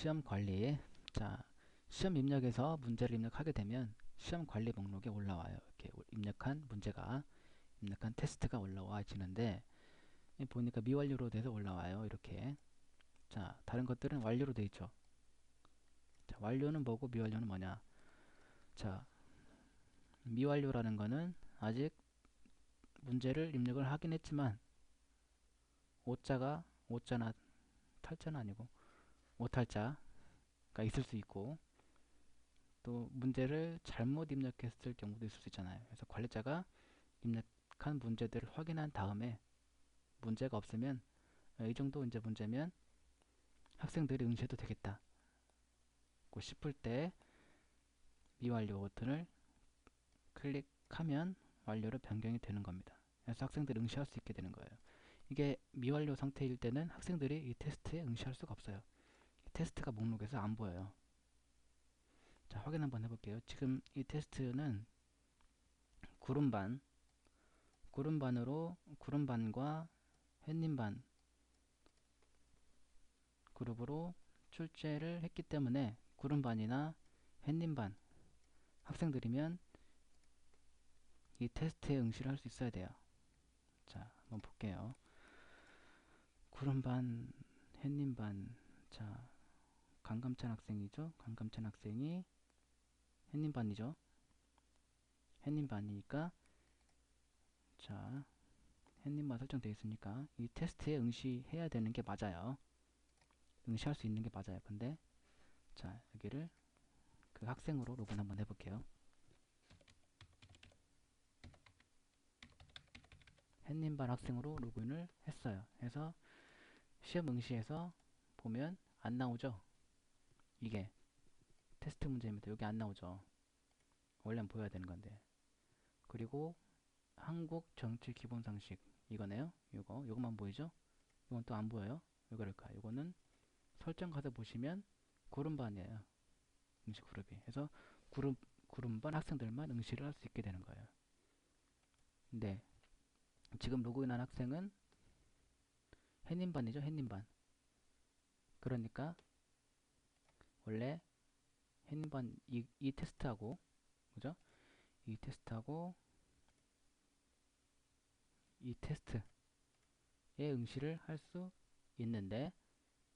시험 관리. 자, 시험 입력에서 문제를 입력하게 되면 시험 관리 목록에 올라와요. 이렇게 입력한 문제가, 입력한 테스트가 올라와지는데, 보니까 미완료로 돼서 올라와요. 이렇게. 자, 다른 것들은 완료로 돼 있죠. 자, 완료는 뭐고 미완료는 뭐냐? 자, 미완료라는 거는 아직 문제를 입력을 하긴 했지만, 오자나 탈자는 아니고, 오탈자가 있을 수 있고, 또 문제를 잘못 입력했을 경우도 있을 수 있잖아요. 그래서 관리자가 입력한 문제들을 확인한 다음에 문제가 없으면 이 정도 이제 문제면 학생들이 응시해도 되겠다 싶을 때 미완료 버튼을 클릭하면 완료로 변경이 되는 겁니다. 그래서 학생들이 응시할 수 있게 되는 거예요. 이게 미완료 상태일 때는 학생들이 이 테스트에 응시할 수가 없어요. 이 테스트가 목록에서 안 보여요. 자, 확인 한번 해볼게요. 지금 이 테스트는 구름반, 구름반과 햇님반 그룹으로 출제를 했기 때문에 구름반이나 햇님반 학생들이면 이 테스트에 응시를 할 수 있어야 돼요. 자, 한번 볼게요. 구름반, 햇님반. 자, 강감찬 학생이죠. 강감찬 학생이 햇님반이죠. 햇님반이니까 자, 햇님반 설정되어 있으니까 이 테스트에 응시해야 되는 게 맞아요. 응시할 수 있는 게 맞아요. 근데 자, 여기를 그 학생으로 로그인 한번 해볼게요. 햇님반 학생으로 로그인을 했어요. 해서 시험 응시에서 보면 안 나오죠. 이게 테스트 문제입니다. 여기 안 나오죠. 원래는 보여야 되는 건데. 그리고 한국 정치 기본 상식 이거네요. 요거만 보이죠? 이건 또 안 보여요. 왜 그럴까? 이거는 설정 가서 보시면 구름반이에요. 응시 그룹이. 그래서 구름반 학생들만 응시를 할 수 있게 되는 거예요. 근데 지금 로그인한 학생은 햇님반이죠. 햇님반. 그러니까 원래 햇님반 이 테스트하고 그죠? 이 테스트하고 이 테스트에 응시를 할 수 있는데,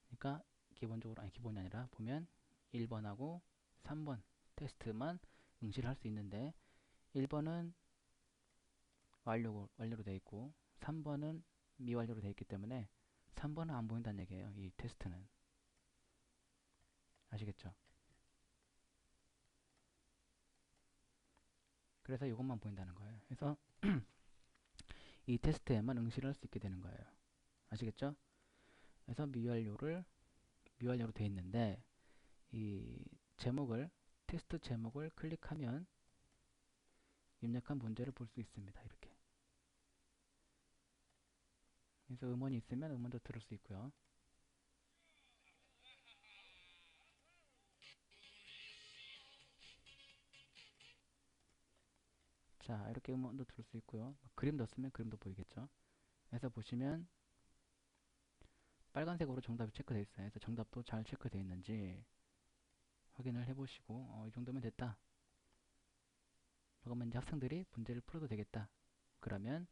그러니까 기본적으로 아니 기본이 아니라 보면 1번하고 3번 테스트만 응시를 할 수 있는데 1번은 완료로 되어 있고 3번은 미완료로 되어 있기 때문에 3번은 안 보인다는 얘기예요. 이 테스트는. 아시겠죠? 그래서 이것만 보인다는 거예요. 그래서 이 테스트에만 응시를 할 수 있게 되는 거예요. 아시겠죠? 그래서 미완료로 되어 있는데 이 제목을 테스트 제목을 클릭하면 입력한 문제를 볼 수 있습니다. 이렇게. 그래서 음원이 있으면 음원도 들을 수 있고요. 자, 이렇게 음원도 들을 수 있고요. 그림 넣었으면 그림도 보이겠죠. 그래서 보시면 빨간색으로 정답이 체크되어 있어요. 그래서 정답도 잘 체크되어 있는지 확인을 해보시고 이 정도면 됐다. 그러면 이제 학생들이 문제를 풀어도 되겠다. 그러면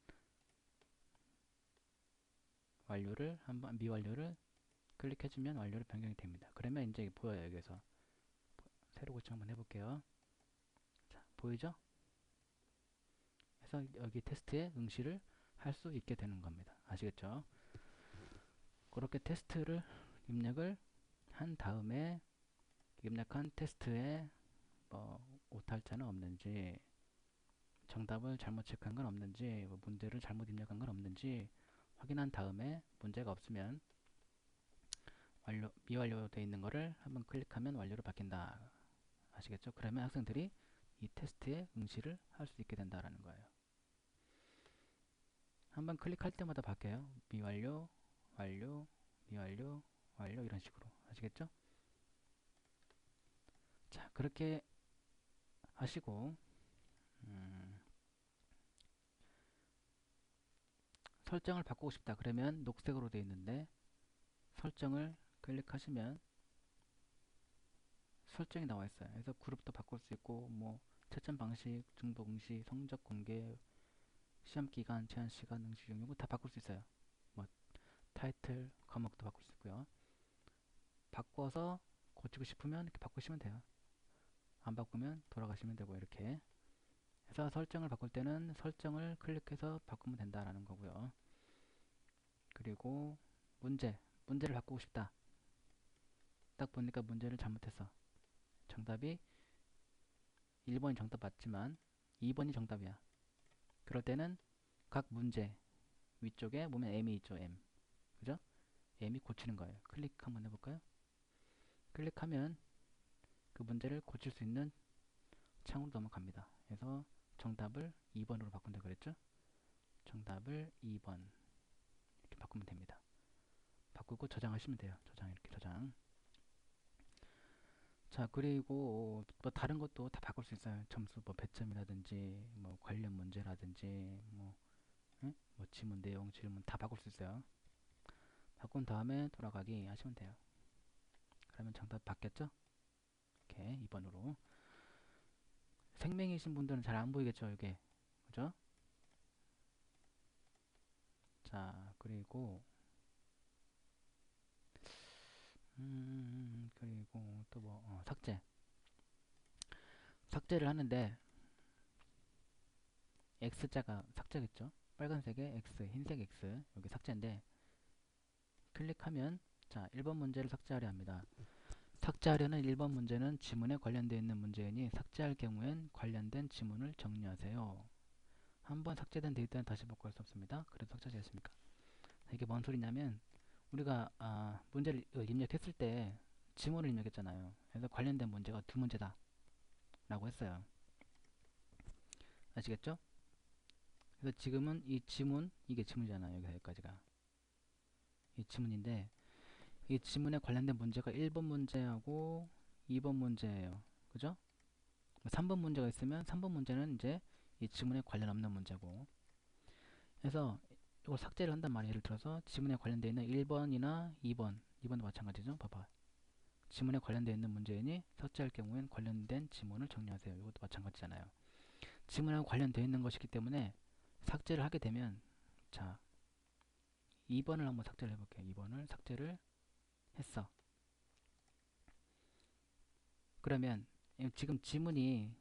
미완료를 클릭해주면 완료로 변경이 됩니다. 그러면 이제 보여요. 여기서 새로 고쳐 한번 해볼게요. 자, 보이죠? 그래서 여기 테스트에 응시를 할 수 있게 되는 겁니다. 아시겠죠? 그렇게 테스트를 입력을 한 다음에 입력한 테스트에 뭐 오탈자는 없는지, 정답을 잘못 체크한 건 없는지, 뭐 문제를 잘못 입력한 건 없는지 확인한 다음에 문제가 없으면 미완료되어 있는 거를 한번 클릭하면 완료로 바뀐다. 아시겠죠? 그러면 학생들이 이 테스트에 응시를 할 수 있게 된다라는 거예요. 한번 클릭할 때마다 바뀌어요. 미완료, 완료, 미완료, 완료 이런 식으로. 아시겠죠? 자, 그렇게 하시고 설정을 바꾸고 싶다. 그러면 녹색으로 되어 있는데 설정을 클릭하시면 설정이 나와 있어요. 그래서 그룹도 바꿀 수 있고 뭐 채점 방식, 중복 응시, 성적 공개, 시험 기간, 제한 시간, 응시 종류 다 바꿀 수 있어요. 뭐 타이틀, 과목도 바꿀 수 있고요. 바꿔서 고치고 싶으면 이렇게 바꾸시면 돼요. 안 바꾸면 돌아가시면 되고 이렇게 해서 설정을 바꿀 때는 설정을 클릭해서 바꾸면 된다라는 거고요. 그리고 문제를 바꾸고 싶다. 딱 보니까 문제를 잘못했어. 정답이 1번이 정답 맞지만 2번이 정답이야. 그럴 때는 각 문제 위쪽에 보면 M이 있죠. M. 그죠? M이 고치는 거예요. 클릭 한번 해볼까요? 클릭하면 그 문제를 고칠 수 있는 창으로 넘어갑니다. 그래서 정답을 2번으로 바꾼다 그랬죠? 정답을 2번 이렇게 바꾸면 됩니다. 바꾸고 저장하시면 돼요. 저장 이렇게 저장. 자, 그리고 뭐 다른 것도 다 바꿀 수 있어요. 점수 뭐 배점이라든지 뭐 관련 문제라든지 뭐, 응? 뭐 지문 내용, 질문 다 바꿀 수 있어요. 바꾼 다음에 돌아가기 하시면 돼요. 그러면 정답 바뀌었죠? 이렇게 2번으로. 생명이신 분들은 잘 안 보이겠죠, 이게. 그죠? 자, 그리고 그리고 또 뭐, 삭제를 하는데 X자가 삭제겠죠? 빨간색의 X, 흰색 X, 여기 삭제인데 클릭하면 자, 1번 문제를 삭제하려 합니다. 삭제하려는 1번 문제는 지문에 관련되어 있는 문제이니 삭제할 경우엔 관련된 지문을 정리하세요. 한번 삭제된 데이터는 다시 복구할 수 없습니다. 그래서 삭제되었습니까? 이게 뭔 소리냐면 우리가 문제를 입력했을 때 지문을 입력했잖아요. 그래서 관련된 문제가 두 문제다 라고 했어요. 아시겠죠? 그래서 지금은 이 지문, 이게 지문이잖아요. 여기까지가 이 지문인데 이 지문에 관련된 문제가 1번 문제하고 2번 문제예요. 그죠? 3번 문제가 있으면 3번 문제는 이제 이 지문에 관련 없는 문제고, 그래서 이걸 삭제를 한단 말이에요. 예를 들어서 지문에 관련되어 있는 1번이나 2번도 마찬가지죠. 봐봐. 지문에 관련되어 있는 문제이니 삭제할 경우엔 관련된 지문을 정리하세요. 이것도 마찬가지잖아요. 지문하고 관련되어 있는 것이기 때문에 삭제를 하게 되면 자, 2번을 한번 삭제를 해볼게요. 2번을 삭제를 했어. 그러면 지금 지문이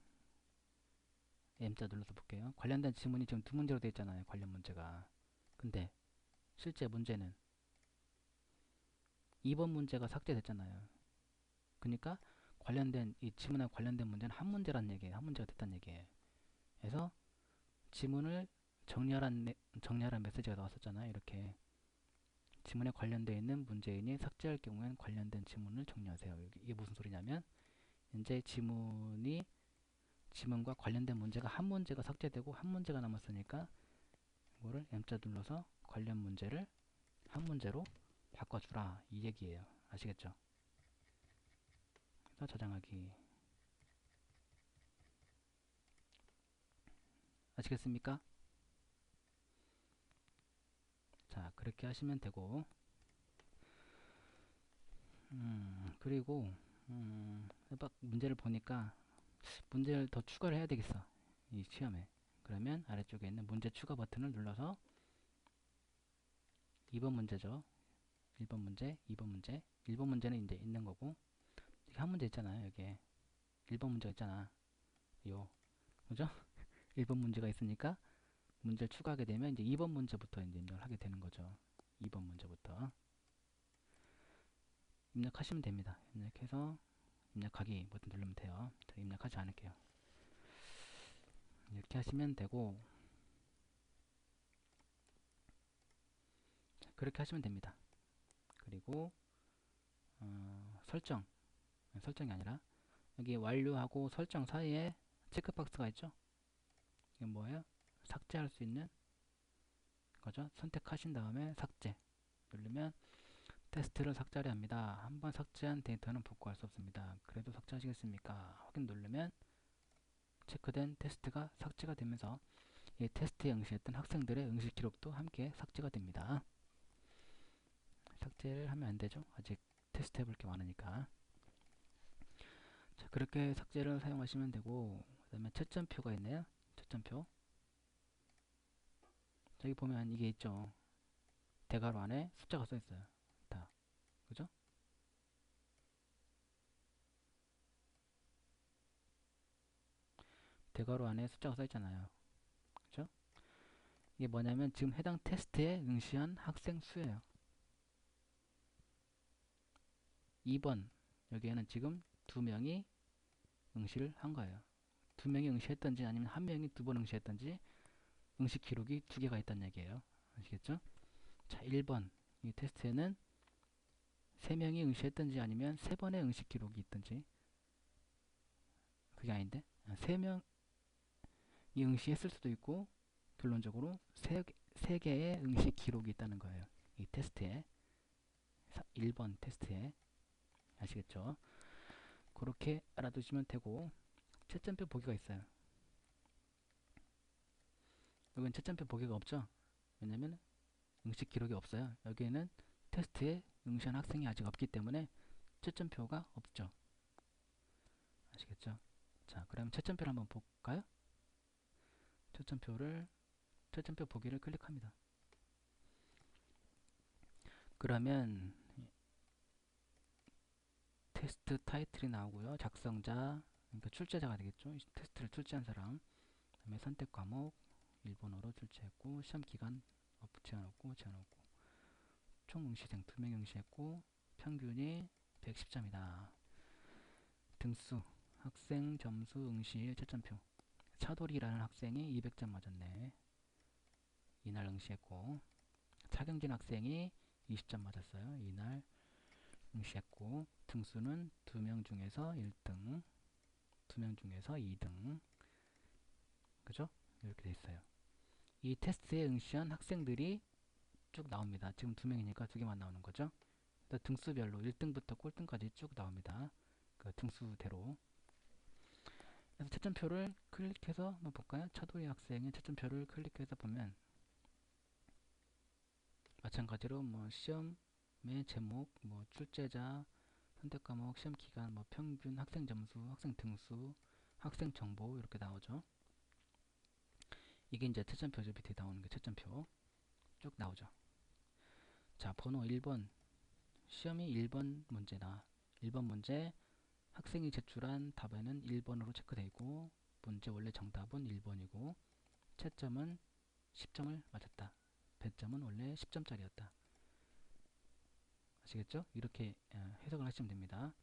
M자 눌러서 볼게요. 관련된 지문이 지금 두 문제로 되어 있잖아요. 관련 문제가. 근데 실제 문제는 2번 문제가 삭제됐잖아요. 그러니까 관련된 이 지문에 관련된 문제는 한 문제란 얘기예요. 한 문제가 됐다는 얘기예요. 그래서 지문을 정리하란 메시지가 나왔었잖아요. 이렇게 지문에 관련되어 있는 문제인이 삭제할 경우엔 관련된 지문을 정리하세요. 이게 무슨 소리냐면 이제 지문과 관련된 문제가 한 문제가 삭제되고 한 문제가 남았으니까 이거를 M자 눌러서 관련 문제를 한 문제로 바꿔주라 이 얘기예요. 아시겠죠? 그래서 저장하기. 아시겠습니까? 자, 그렇게 하시면 되고, 그리고 막 문제를 보니까 문제를 더 추가를 해야 되겠어. 이 시험에. 그러면 아래쪽에 있는 문제 추가 버튼을 눌러서 2번 문제죠. 1번 문제, 2번 문제. 1번 문제는 이제 있는 거고, 여기 한 문제 있잖아요. 여기에 1번 문제가 있잖아. 요. 그죠? 1번 문제가 있으니까 문제를 추가하게 되면 이제 2번 문제부터 이제 입력을 하게 되는 거죠. 2번 문제부터 입력하시면 됩니다. 입력해서 입력하기 버튼 누르면 돼요. 저 입력하지 않을게요. 이렇게 하시면 되고, 그렇게 하시면 됩니다. 그리고 설정이 아니라 여기 완료하고 설정 사이에 체크박스가 있죠. 이게 뭐예요? 삭제할 수 있는 거죠. 선택하신 다음에 삭제 누르면 테스트를 삭제하려 합니다. 한번 삭제한 데이터는 복구할 수 없습니다. 그래도 삭제하시겠습니까? 확인 누르면 체크된 테스트가 삭제가 되면서 이 테스트에 응시했던 학생들의 응시 기록도 함께 삭제가 됩니다. 삭제를 하면 안 되죠. 아직 테스트 해볼 게 많으니까. 그렇게 삭제를 사용하시면 되고, 그 다음에 채점표가 있네요. 채점표. 저기 보면 이게 있죠. 대괄호 안에 숫자가 써 있어요. 다. 그죠? 대괄호 안에 숫자가 써 있잖아요. 그죠? 이게 뭐냐면 지금 해당 테스트에 응시한 학생 수예요. 2번. 여기에는 지금 2명이 응시를 한 거예요. 2명이 응시했던지 아니면 1명이 2번 응시했던지 응시 기록이 2개가 있다는 얘기예요. 아시겠죠? 자, 1번. 이 테스트에는 3명이 응시했던지 아니면 3번의 응시 기록이 있던지. 그게 아닌데 3명이 응시했을 수도 있고 결론적으로 3개의 응시 기록이 있다는 거예요. 이 테스트에 1번 테스트에. 아시겠죠? 그렇게 알아두시면 되고, 채점표 보기가 있어요. 여기는 채점표 보기가 없죠? 왜냐면 응시 기록이 없어요. 여기에는 테스트에 응시한 학생이 아직 없기 때문에 채점표가 없죠. 아시겠죠? 자, 그럼 채점표를 한번 볼까요? 채점표 보기를 클릭합니다. 그러면 테스트 타이틀이 나오고요. 작성자, 그러니까 출제자가 되겠죠. 테스트를 출제한 사람. 그다음에 선택 과목 일본어로 출제했고, 시험 기간 제한 없고 총 응시생 2명 응시했고 평균이 110점이다. 등수 학생 점수 응시 채점표. 차돌이라는 학생이 200점 맞았네. 이날 응시했고, 차경진 학생이 20점 맞았어요. 이날 응시했고, 등수는 2명 중에서 1등, 2명 중에서 2등. 그죠? 이렇게 돼 있어요. 이 테스트에 응시한 학생들이 쭉 나옵니다. 지금 2명이니까 2개만 나오는 거죠. 등수별로 1등부터 꼴등까지 쭉 나옵니다. 그 등수대로. 그래서 채점표를 클릭해서 한번 볼까요? 차도희 학생의 채점표를 클릭해서 보면 마찬가지로 뭐 시험의 제목, 뭐 출제자, 선택 과목, 시험 기간, 뭐 평균, 학생 점수, 학생 등수, 학생 정보 이렇게 나오죠. 이게 이제 채점표죠. 밑에 나오는 게 채점표 쭉 나오죠. 자, 번호 1번. 시험이 1번 문제다. 1번 문제 학생이 제출한 답에는 1번으로 체크되어 있고, 문제 원래 정답은 1번이고 채점은 10점을 맞았다. 배점은 원래 10점짜리였다. 아시겠죠? 이렇게 해석을 하시면 됩니다.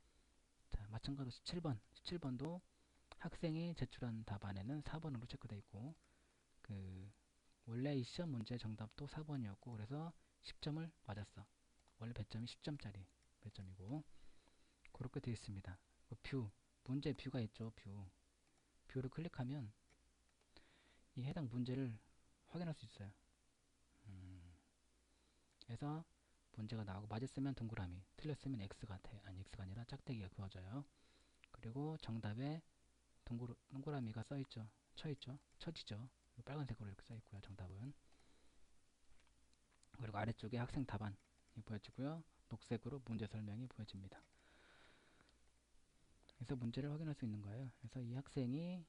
자, 마찬가지로 17번. 17번도 학생이 제출한 답안에는 4번으로 체크되어 있고, 원래 이 시험 문제 정답도 4번이었고, 그래서 10점을 맞았어. 원래 배점이 10점짜리 배점이고, 그렇게 되어 있습니다. 문제 뷰가 있죠. 뷰를 클릭하면 이 해당 문제를 확인할 수 있어요. 그래서 문제가 나오고 맞았으면 동그라미, 틀렸으면 X가 X가 아니라 짝대기가 그어져요. 그리고 정답에 동그라미가 써있죠. 쳐지죠. 빨간색으로 이렇게 써있고요. 정답은. 그리고 아래쪽에 학생 답안이 보여지고요. 녹색으로 문제 설명이 보여집니다. 그래서 문제를 확인할 수 있는 거예요. 그래서 이 학생이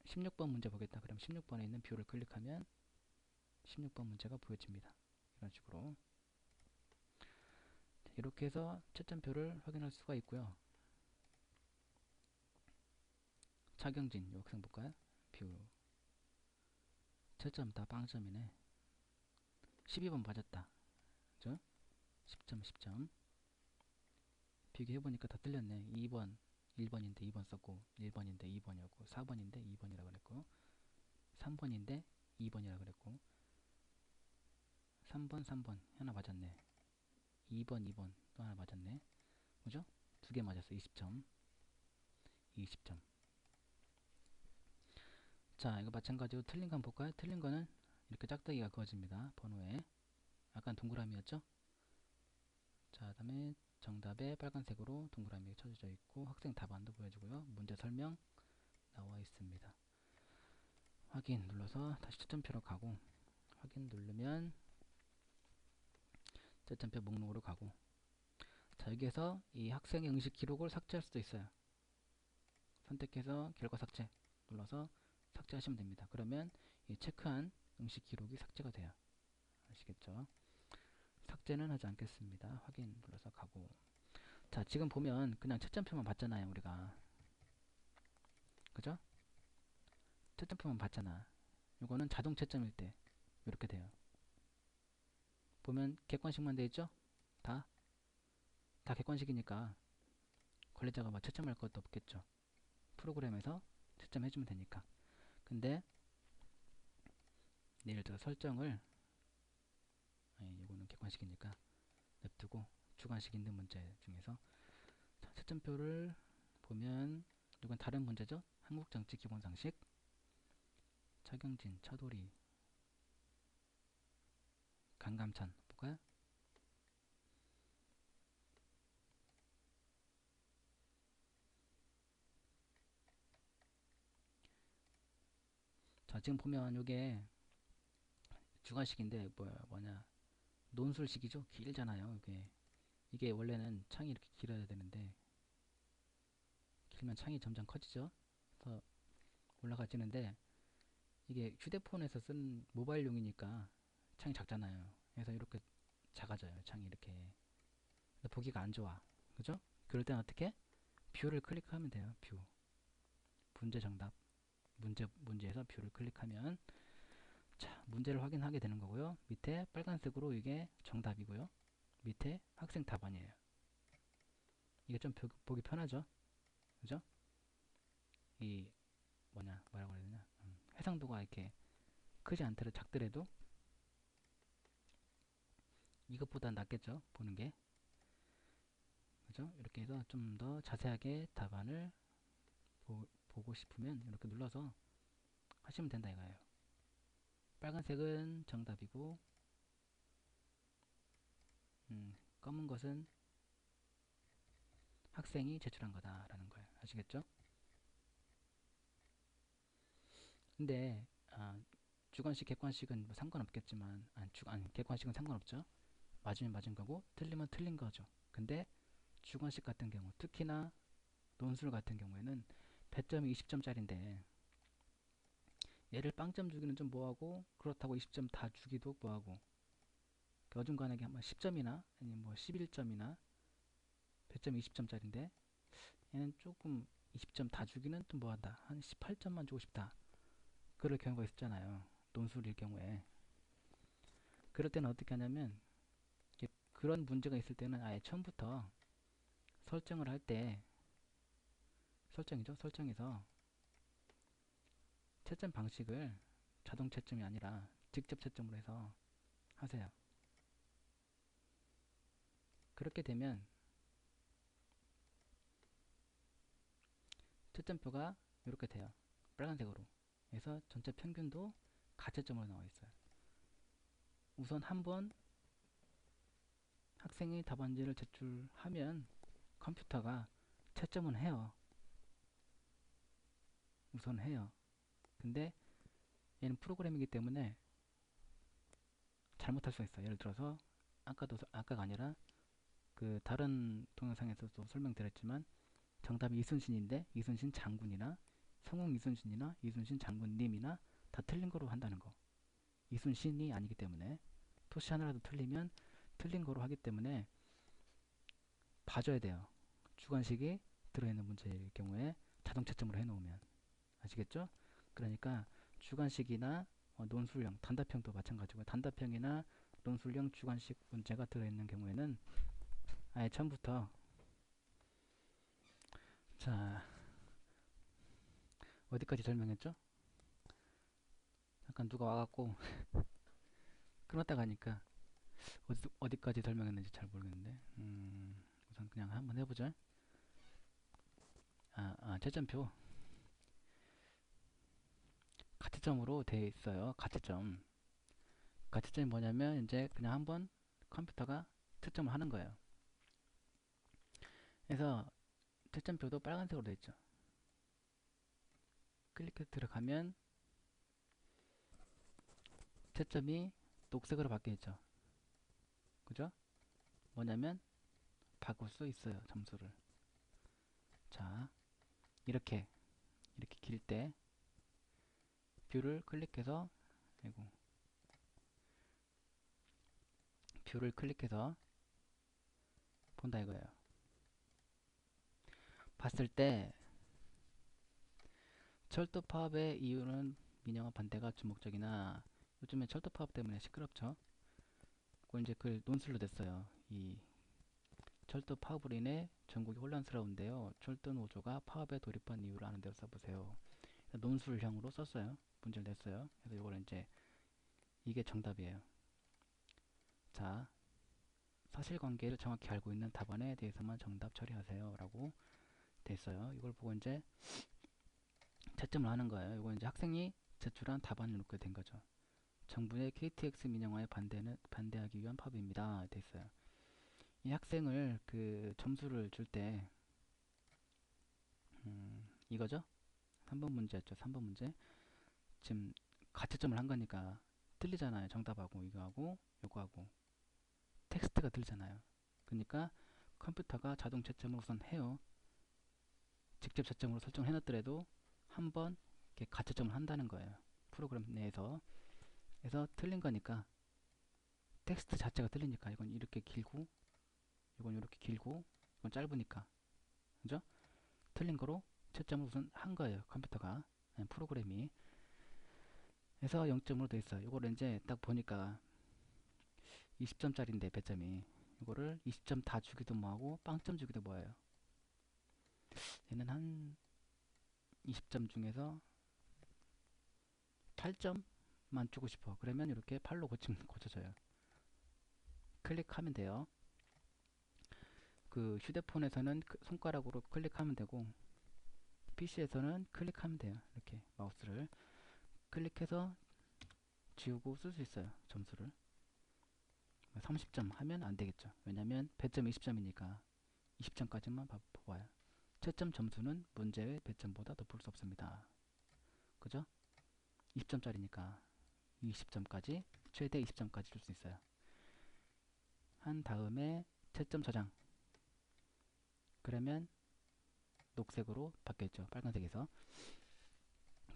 16번 문제 보겠다. 그럼 16번에 있는 뷰를 클릭하면 16번 문제가 보여집니다. 이런 식으로. 이렇게 해서 채점표를 확인할 수가 있고요. 차경진, 이 학생 볼까요? 뷰. 채점 다 빵점이네. 12번 맞았다. 그죠? 10점, 10점. 비교해보니까 다 틀렸네. 2번, 1번인데 2번 썼고, 1번인데 2번이었고, 4번인데 2번이라고 그랬고, 3번인데 2번이라고 그랬고, 3번 하나 맞았네. 2번 또 하나 맞았네. 그죠? 2개 맞았어. 20점. 자, 이거 마찬가지로 틀린 거 한번 볼까요? 틀린 거는 이렇게 짝대기가 그어집니다. 번호에. 약간 동그라미였죠? 자, 그다음에 정답에 빨간색으로 동그라미 쳐져 있고, 학생 답안도 보여주고요. 문제 설명 나와 있습니다. 확인 눌러서 다시 채점표로 가고, 확인 누르면 채점표 목록으로 가고. 자, 여기에서 이 학생의 응시 기록을 삭제할 수도 있어요. 선택해서 결과 삭제 눌러서 삭제하시면 됩니다. 그러면 이 체크한 응시 기록이 삭제가 돼요. 아시겠죠? 삭제는 하지 않겠습니다. 확인 눌러서 가고. 자, 지금 보면 그냥 채점표만 봤잖아요, 우리가. 그죠? 채점표만 봤잖아. 이거는 자동 채점일 때 이렇게 돼요. 보면 객관식만 돼 있죠? 다 객관식이니까 관리자가 뭐 채점할 것도 없겠죠. 프로그램에서 채점해주면 되니까. 근데 예를 들어 설정을, 아니 이거는 객관식이니까 냅두고 주관식 있는 문제 중에서, 자, 채점표를 보면 이건 다른 문제죠. 한국정치 기본상식, 차경진, 차돌이, 강감찬 볼까요? 자, 지금 보면 이게 주관식인데 뭐냐 논술식이죠. 길잖아요. 이게 원래는 창이 이렇게 길어야 되는데 길면 창이 점점 커지죠. 그래서 올라가지는데 이게 휴대폰에서 쓴 모바일용이니까 창이 작잖아요. 그래서 이렇게 작아져요. 창이 이렇게. 보기가 안 좋아. 그죠? 그럴 땐 어떻게? 뷰를 클릭하면 돼요. 뷰. 문제 정답. 문제에서 뷰를 클릭하면, 자, 문제를 확인하게 되는 거고요. 밑에 빨간색으로 이게 정답이고요. 밑에 학생 답안이에요. 이게 좀 보기 편하죠? 그죠? 이 뭐라고 해야 되냐? 해상도가 이렇게 크지 않더라도 작더라도 이것보다 낫겠죠? 보는 게. 그죠? 이렇게 해서 좀 더 자세하게 답안을 보고 싶으면 이렇게 눌러서 하시면 된다 이거예요. 빨간색은 정답이고, 검은 것은 학생이 제출한 거다라는 거예요. 아시겠죠? 근데 주관식, 객관식은 뭐 상관없겠지만, 객관식은 상관없죠. 맞으면 맞은 거고 틀리면 틀린 거죠. 근데 주관식 같은 경우, 특히나 논술 같은 경우에는 배점이 20점짜리인데 얘를 빵점 주기는 좀 뭐하고, 그렇다고 20점 다 주기도 뭐하고, 어중간하게 한 10점이나 아니면 뭐 11점이나 배점이 20점짜리인데 얘는 조금 20점 다 주기는 좀 뭐하다, 한 18점만 주고 싶다, 그럴 경우가 있었잖아요. 논술일 경우에. 그럴 때는 어떻게 하냐면, 그런 문제가 있을 때는 아예 처음부터 설정을 할 때, 설정이죠. 설정에서 채점 방식을 자동 채점이 아니라 직접 채점으로 해서 하세요. 그렇게 되면 채점표가 이렇게 돼요. 빨간색으로. 그래서 전체 평균도 가채점으로 나와 있어요. 우선 한번 학생이 답안지를 제출하면 컴퓨터가 채점은 해요. 우선 해요. 근데 얘는 프로그램이기 때문에 잘못할 수 있어요. 예를 들어서 아까가 아니라 그 다른 동영상에서도 설명드렸지만, 정답이 이순신인데 이순신 장군이나 성웅 이순신이나 이순신 장군님이나 다 틀린 거로 한다는 거. 이순신이 아니기 때문에 토시 하나라도 틀리면 틀린 거로 하기 때문에 봐줘야 돼요. 주관식이 들어있는 문제일 경우에 자동 채점으로 해놓으면. 아시겠죠? 그러니까 주관식이나 논술형, 단답형도 마찬가지고, 단답형이나 논술형 주관식 문제가 들어있는 경우에는 아예 처음부터, 자, 어디까지 설명했죠? 잠깐 누가 와갖고 끊었다 가니까 어디까지 설명했는지 잘 모르겠는데, 우선 그냥 한번 해보죠. 채점표 가채점으로 되어 있어요. 가채점이 뭐냐면 이제 그냥 한번 컴퓨터가 채점을 하는 거예요. 그래서 채점표도 빨간색으로 되어 있죠. 클릭해서 들어가면 채점이 녹색으로 바뀌어 있죠. 그죠? 뭐냐면 바꿀 수 있어요, 점수를. 자, 이렇게 이렇게 길 때 뷰를 클릭해서, 아이고, 뷰를 클릭해서 본다 이거예요. 봤을 때 철도 파업의 이유는 민영화 반대가 주목적이나 요즘에 철도 파업 때문에 시끄럽죠. 그걸 이제 그 논술로 냈어요. 이 철도 파업으로 인해 전국이 혼란스러운데요. 철도 노조가 파업에 돌입한 이유를 아는 대로 써보세요. 논술형으로 썼어요. 문제를 냈어요. 그래서 이걸 이제 이게 정답이에요. 자, 사실관계를 정확히 알고 있는 답안에 대해서만 정답 처리하세요. 라고 돼 있어요. 이걸 보고 이제 채점을 하는 거예요. 이거 이제 학생이 제출한 답안을 놓게 된 거죠. 정부의 KTX 민영화에 반대하기 위한 파업입니다. 돼 있어요. 이 학생을 그 점수를 줄 때, 이거죠? 3번 문제였죠. 3번 문제. 지금 가채점을 한 거니까 틀리잖아요. 정답하고 이거하고 요거하고 텍스트가 틀리잖아요. 그러니까 컴퓨터가 자동 채점을 우선 해요. 직접 채점으로 설정을 해놨더라도 한번 이렇게 가채점을 한다는 거예요. 프로그램 내에서. 그래서 틀린 거니까 텍스트 자체가 틀리니까 이건 이렇게 길고 이건 이렇게 길고 이건 짧으니까 그죠? 틀린 거로 채점을 우선 한 거예요. 컴퓨터가 프로그램이. 그래서 0점으로 돼 있어요. 이거를 이제 딱 보니까 20점짜리인데 배점이 이거를 20점 다 주기도 뭐하고 빵점 주기도 뭐예요. 얘는 한 20점 중에서 8점만 주고 싶어. 그러면 이렇게 8로 고쳐져요. 클릭하면 돼요. 그 휴대폰에서는 손가락으로 클릭하면 되고 PC에서는 클릭하면 돼요. 이렇게 마우스를 클릭해서 지우고 쓸 수 있어요. 점수를 30점 하면 안 되겠죠. 왜냐면 배점 20점이니까 20점까지만 봐봐요. 채점 점수는 문제의 배점보다 더 볼 수 없습니다. 그죠? 20점짜리니까 20점까지 최대 20점까지 줄 수 있어요. 한 다음에 채점 저장. 그러면 녹색으로 바뀌었죠. 빨간색에서.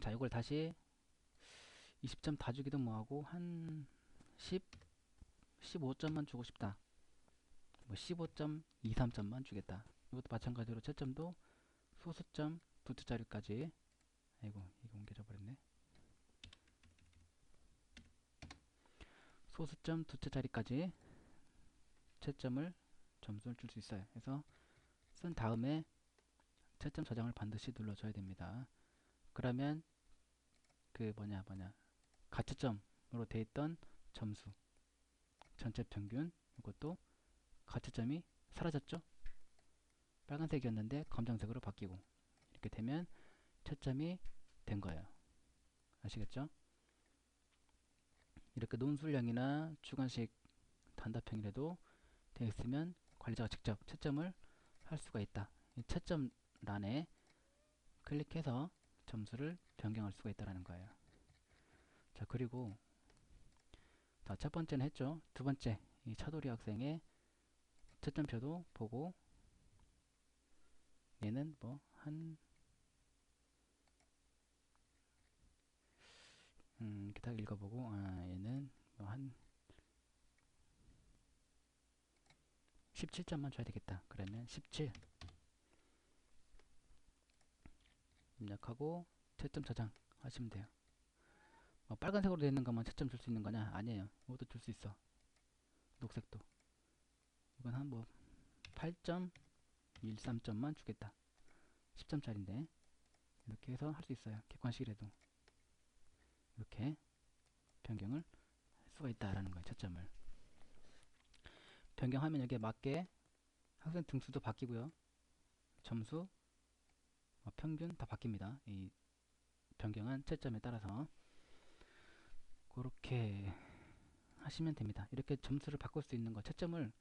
자, 이걸 다시 20점 다 주기도 뭐하고 한 10, 15점만 주고 싶다. 뭐 15점, 2, 3점만 주겠다. 이것도 마찬가지로 채점도 소수점 두 자리까지. 아이고, 이거 옮겨져 버렸네. 소수점 두 자리까지 채점을 점수를 줄 수 있어요. 그래서 쓴 다음에 채점 저장을 반드시 눌러줘야 됩니다. 그러면 그 가채점으로 돼 있던 점수 전체 평균 이것도 가채점이 사라졌죠. 빨간색이었는데 검정색으로 바뀌고 이렇게 되면 채점이 된 거예요. 아시겠죠? 이렇게 논술형이나 주관식 단답형이라도 되어 있으면 관리자가 직접 채점을 할 수가 있다. 이 채점란에 클릭해서 점수를 변경할 수가 있다는 거예요. 자, 그리고 첫 번째는 했죠. 두 번째, 이 차돌이 학생의 채점표도 보고 얘는 뭐 한 이렇게 딱 읽어보고 얘는 뭐 한 17점만 줘야 되겠다. 그러면 17 입력하고 채점 저장 하시면 돼요. 빨간색으로 되어 있는 것만 채점 줄 수 있는 거냐? 아니에요. 이것도 줄 수 있어. 녹색도. 이건 한 뭐 8점, 13점만 주겠다. 10점짜리인데 이렇게 해서 할 수 있어요. 객관식이라도 이렇게 변경을 할 수가 있다라는 거예요. 채점을 변경하면 여기에 맞게 학생 등수도 바뀌고요. 점수, 평균 다 바뀝니다. 이 변경한 채점에 따라서 그렇게 하시면 됩니다. 이렇게 점수를 바꿀 수 있는 거 채점을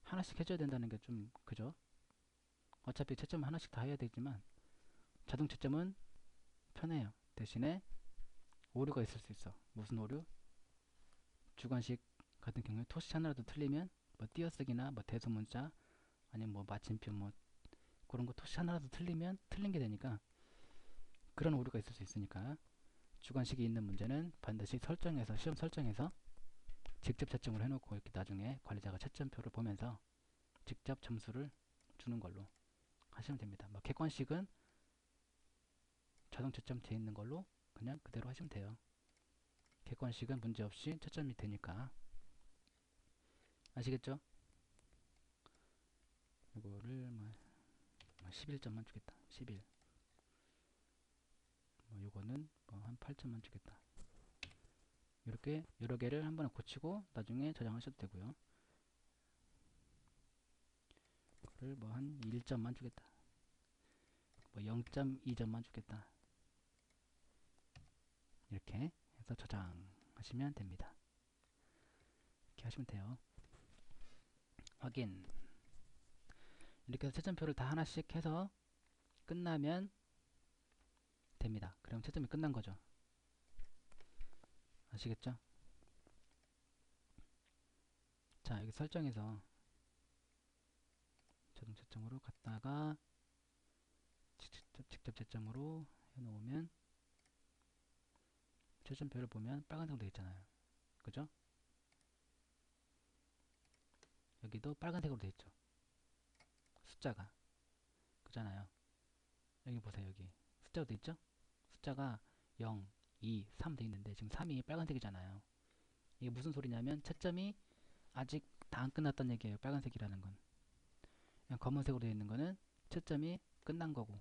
하나씩 해줘야 된다는 게 좀 그죠? 어차피 채점 하나씩 다 해야 되지만 자동 채점은 편해요. 대신에 오류가 있을 수 있어. 무슨 오류? 주관식 같은 경우에 토시 하나라도 틀리면 뭐 띄어쓰기나 뭐 대소문자 아니면 뭐 마침표 뭐 그런 거 토시 하나라도 틀리면 틀린 게 되니까 그런 오류가 있을 수 있으니까 주관식이 있는 문제는 반드시 설정해서 시험 설정해서 직접 채점을 해놓고 이렇게 나중에 관리자가 채점표를 보면서 직접 점수를 주는 걸로 하시면 됩니다. 뭐 객관식은 자동 채점 되어 있는 걸로 그냥 그대로 하시면 돼요. 객관식은 문제없이 채점이 되니까. 아시겠죠? 이거를 뭐 11점만 주겠다. 11. 뭐 요거는 뭐 한 8점만 주겠다. 이렇게 여러 개를 한 번에 고치고 나중에 저장하셔도 되고요. 이거를 뭐 한 1점만 주겠다. 뭐 0.2점만 주겠다. 이렇게 해서 저장하시면 됩니다. 이렇게 하시면 돼요. 확인. 이렇게 해서 채점표를 다 하나씩 해서 끝나면 됩니다. 그럼 채점이 끝난 거죠. 아시겠죠? 자, 여기 설정에서 자동 채점으로 갔다가 직접 채점으로 해놓으면 채점표를 보면 빨간색으로 되어 있잖아요. 그죠? 여기도 빨간색으로 되어 있죠. 숫자가. 그잖아요. 여기 보세요. 여기 숫자로 되어 있죠? 숫자가 0, 2, 3 되어 있는데 지금 3이 빨간색이잖아요. 이게 무슨 소리냐면 채점이 아직 다 안 끝났다는 얘기예요. 빨간색이라는 건. 그냥 검은색으로 되어 있는 거는 채점이 끝난 거고,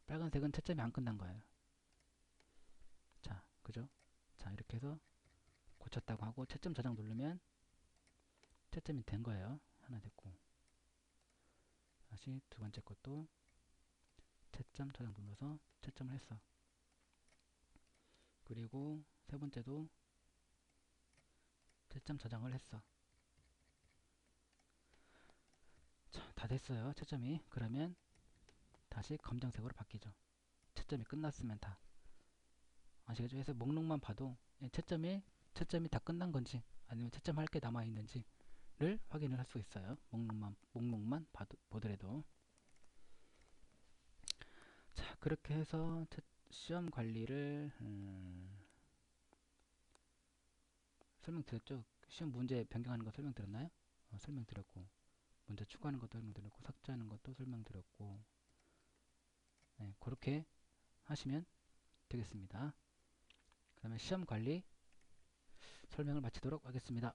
빨간색은 채점이 안 끝난 거예요. 자, 그죠? 자, 이렇게 해서 고쳤다고 하고 채점 저장 누르면 채점이 된 거예요. 하나 됐고, 다시 두 번째 것도 채점 저장 눌러서 채점을 했어. 그리고 세 번째도 채점 저장을 했어. 자, 다 됐어요. 채점이. 그러면 다시 검정색으로 바뀌죠. 채점이 끝났으면 다. 아시겠죠? 그래서 목록만 봐도 채점이 다 끝난 건지 아니면 채점할 게 남아 있는지를 확인을 할 수 있어요. 목록만 보더라도. 자, 그렇게 해서 시험 관리를 설명드렸죠. 시험 문제 변경하는 거 설명드렸나요? 설명드렸고, 문제 추가하는 것도 설명드렸고, 삭제하는 것도 설명드렸고, 네, 그렇게 하시면 되겠습니다. 그러면 시험 관리 설명을 마치도록 하겠습니다.